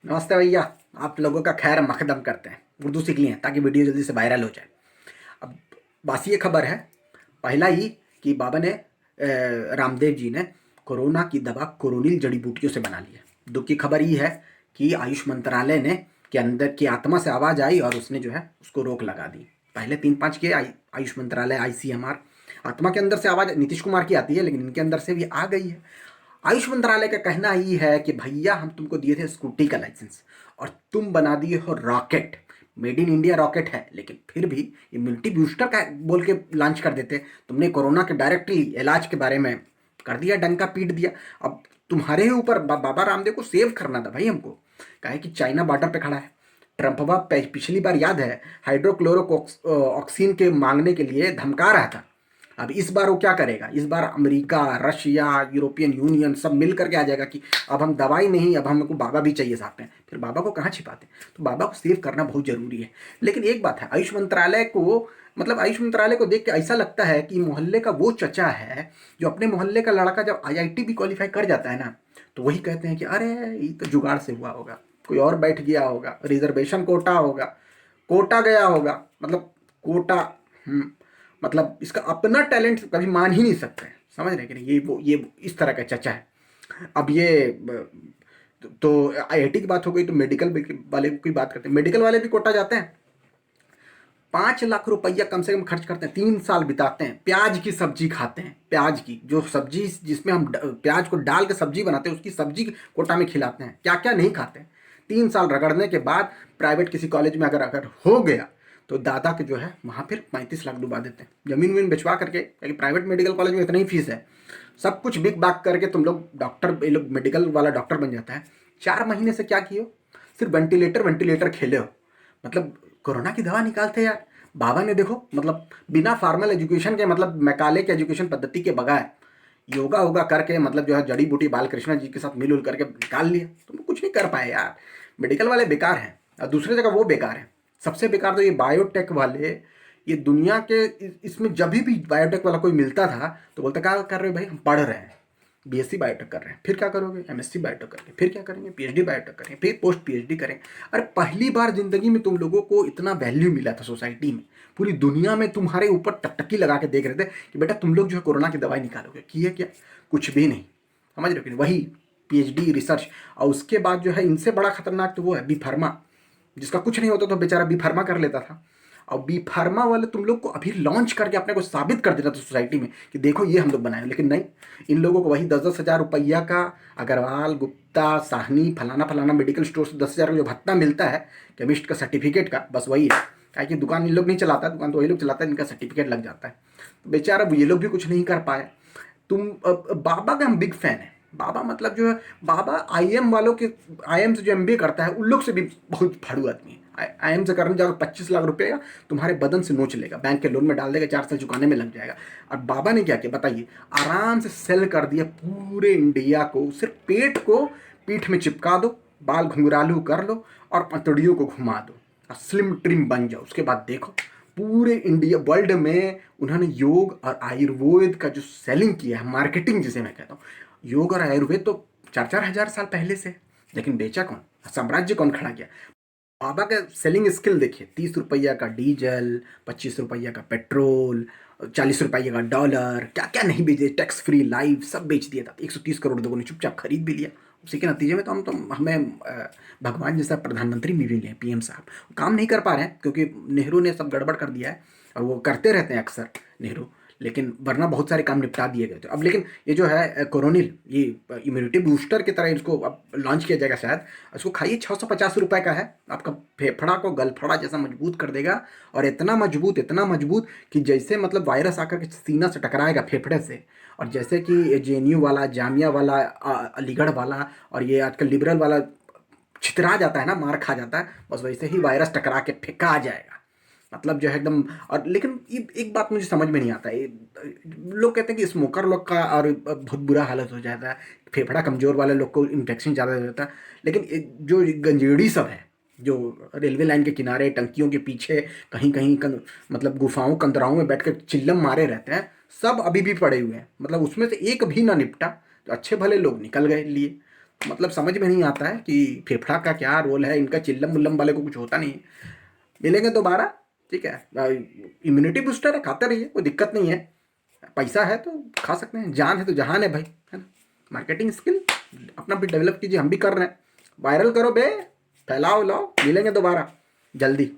नमस्ते भैया। आप लोगों का खैर मकदम करते हैं। उर्दू सीख लिए हैं ताकि वीडियो जल्दी से वायरल हो जाए। अब बासी ये खबर है, पहला ही कि बाबा ने रामदेव जी ने कोरोना की दवा कोरोनिल जड़ी बूटियों से बना ली है। दुख की खबर ये है कि आयुष मंत्रालय ने के अंदर की आत्मा से आवाज़ आई और उसने जो है उसको रोक लगा दी। पहले 3-5 के आयुष मंत्रालय ICMR आत्मा के अंदर से आवाज़ नीतीश कुमार की आती है, लेकिन इनके अंदर से भी आ गई है। आयुष मंत्रालय का कहना ही है कि भैया हम तुमको दिए थे स्कूटी का लाइसेंस और तुम बना दिए हो rocket. Made in India rocket है, लेकिन फिर भी इम्यूनिटी बूस्टर का बोल के लॉन्च कर देते। तुमने कोरोना के डायरेक्टली इलाज के बारे में कर दिया, डंका पीट दिया। अब तुम्हारे ही ऊपर बाबा रामदेव को सेव करना था भाई हमको। कहे कि चाइना बॉर्डर पे खड़ा है, ट्रंपवा पिछली बार याद है हाइड्रोक्लोरोक्सीन के मांगने के लिए धमका रहा था। अब इस बार वो क्या करेगा? इस बार अमेरिका, रशिया, यूरोपियन यूनियन सब मिल करके आ जाएगा कि अब हम दवाई नहीं, अब हमको बाबा भी चाहिए साथ में। फिर बाबा को कहाँ छिपाते? तो बाबा को सेव करना बहुत जरूरी है। लेकिन एक बात है, आयुष मंत्रालय को आयुष मंत्रालय को देख के ऐसा लगता है कि मोहल्ले का वो चचा है जो अपने मोहल्ले का लड़का जब IIT भी क्वालिफाई कर जाता है ना, तो वही कहते हैं कि अरे ये तो जुगाड़ से हुआ होगा, कोई और बैठ गया होगा, रिजर्वेशन कोटा होगा, कोटा गया होगा। कोटा। इसका अपना टैलेंट कभी मान ही नहीं सकते। समझ रहे कि नहीं? ये इस तरह का चचा है। अब ये तो IIT की बात हो गई, तो मेडिकल वाले की बात करते हैं। मेडिकल वाले भी कोटा जाते हैं, 5 लाख रुपया कम से कम खर्च करते हैं, 3 साल बिताते हैं, प्याज की सब्जी खाते हैं। प्याज की जो सब्जी जिसमें हम प्याज को डाल के सब्जी बनाते हैं, उसकी सब्जी कोटा में खिलाते हैं। क्या क्या नहीं खाते हैं। 3 साल रगड़ने के बाद प्राइवेट किसी कॉलेज में अगर अगर हो गया तो दादा के जो है वहाँ फिर 35 लाख डुबा देते हैं, जमीन वमीन बेचवा करके। क्योंकि प्राइवेट मेडिकल कॉलेज में इतना ही फीस है। सब कुछ बिक बाक करके तुम लोग डॉक्टर, ये लोग मेडिकल वाला डॉक्टर बन जाता है। 4 महीने से क्या किए हो? सिर्फ वेंटिलेटर वेंटिलेटर खेले हो। कोरोना की दवा निकालते यार। बाबा ने देखो बिना फॉर्मल एजुकेशन के, मैकाले के एजुकेशन पद्धति के बगैर योगा होगा करके, जो है जड़ी बूटी बालकृष्ण जी के साथ मिलजुल करके निकाल लिया। तुम कुछ नहीं कर पाए यार। मेडिकल वाले बेकार हैं और दूसरी जगह वो बेकार हैं। सबसे बेकार तो ये बायोटेक वाले। ये दुनिया के इसमें जब भी बायोटेक वाला कोई मिलता था तो बोलता क्या कर रहे हो भाई? हम पढ़ रहे हैं, BSc बायोटेक कर रहे हैं। फिर क्या करोगे? MSc बायोटेक करके फिर क्या करेंगे? PhD बायोटेक करेंगे, फिर पोस्ट PhD करेंगे। अरे पहली बार जिंदगी में तुम लोगों को इतना वैल्यू मिला था सोसाइटी में। पूरी दुनिया में तुम्हारे ऊपर टकटकी लगा के देख रहे थे कि बेटा तुम लोग जो है कोरोना की दवाई निकालोगे। किए क्या? कुछ भी नहीं। समझ रहे हो कि नहीं? वही PhD रिसर्च। और उसके बाद जो है इनसे बड़ा खतरनाक तो वो है बी फार्मा, जिसका कुछ नहीं होता तो बेचारा बी फार्मा कर लेता था। और बी फार्मा वाले तुम लोग को अभी लॉन्च करके अपने को साबित कर देना था सोसाइटी में कि देखो ये हम लोग बनाए। लेकिन नहीं, इन लोगों को वही 10-10 हज़ार रुपया का अग्रवाल, गुप्ता, साहनी, फलाना फलाना मेडिकल स्टोर से 10 हज़ार का जो भत्ता मिलता है केमिस्ट का सर्टिफिकेट का, बस वही है। क्या कि दुकान इन लोग नहीं चलाता, दुकान तो वही लोग चलाता है, इनका सर्टिफिकेट लग जाता है। तो बेचारा ये लोग भी कुछ नहीं कर पाए। बाबा का हम बिग फैन है। बाबा जो है, बाबा IIM वालों के, IIM से जो MBA करता है उन लोग से भी बहुत फाड़ू आदमी है। IIM से करने जाकर 25 लाख रुपया तुम्हारे बदन से नोच लेगा, बैंक के लोन में डाल देगा, 4 साल चुकाने में लग जाएगा। और बाबा ने क्या किया बताइए? आराम से सेल कर दिया पूरे इंडिया को। सिर्फ पेट को पीठ में चिपका दो, बाल घुंघरालू कर लो और पतड़ियों को घुमा दो और स्लिम ट्रिम बन जाओ। उसके बाद देखो पूरे इंडिया वर्ल्ड में उन्होंने योग और आयुर्वेद का जो सेलिंग किया है, मार्केटिंग जिसे मैं कहता हूँ। योग और आयुर्वेद तो 4-4 हज़ार साल पहले से, लेकिन बेचा कौन? साम्राज्य कौन खड़ा किया? बाबा का सेलिंग स्किल देखिए। 30 रुपया का डीजल, 25 रुपया का पेट्रोल, 40 रुपये का डॉलर, क्या क्या नहीं बेचे, टैक्स फ्री लाइफ सब बेच दिया था। 130 करोड़ लोगों ने चुपचाप खरीद भी लिया। उसी के नतीजे में तो हमें भगवान जैसा प्रधानमंत्री भी मिले हैं, PM साहब। काम नहीं कर पा रहे हैं क्योंकि नेहरू ने सब गड़बड़ कर दिया है, और वो करते रहते हैं अक्सर नेहरू। लेकिन वरना बहुत सारे काम निपटा दिए गए थे। अब लेकिन ये जो है कोरोनिल, ये इम्यूनिटी बूस्टर की तरह इसको अब लॉन्च किया जाएगा शायद। इसको खाइए, 650 रुपये का है। आपका फेफड़ा को गलफड़ा जैसा मजबूत कर देगा। और इतना मजबूत, इतना मजबूत कि जैसे वायरस आकर के सीना से टकराएगा फेफड़े से, और जैसे कि JNU वाला, जामिया वाला, अलीगढ़ वाला और ये आजकल लिबरल वाला छितरा जाता है ना, मार खा जाता है, बस वैसे ही वायरस टकरा के फेंका जाएगा। जो है एकदम। और लेकिन ये एक बात मुझे समझ में नहीं आता है, लोग कहते हैं कि स्मोकर लोग का और बहुत बुरा हालत हो जाता है, फेफड़ा कमजोर वाले लोग को इन्फेक्शन ज़्यादा हो जाता है। लेकिन जो गंजेड़ी सब है, जो रेलवे लाइन के किनारे, टंकियों के पीछे, कहीं कहीं गुफाओं कंदराओं में बैठ कर चिल्लम मारे रहते हैं, सब अभी भी पड़े हुए हैं। उसमें से एक भी ना निपटा, तो अच्छे भले लोग निकल गए लिए। मतलब समझ में नहीं आता है कि फेफड़ा का क्या रोल है इनका। चिल्लम मुल्लम वाले को कुछ होता नहीं है। मिलेंगे दोबारा, ठीक है। इम्यूनिटी बूस्टर है, खाते रहिए, कोई दिक्कत नहीं है। पैसा है तो खा सकते हैं, जान है तो जहान है भाई, है ना। मार्केटिंग स्किल अपना भी डेवलप कीजिए, हम भी कर रहे हैं। वायरल करो बे, फैलाओ लाओ। मिलेंगे दोबारा जल्दी।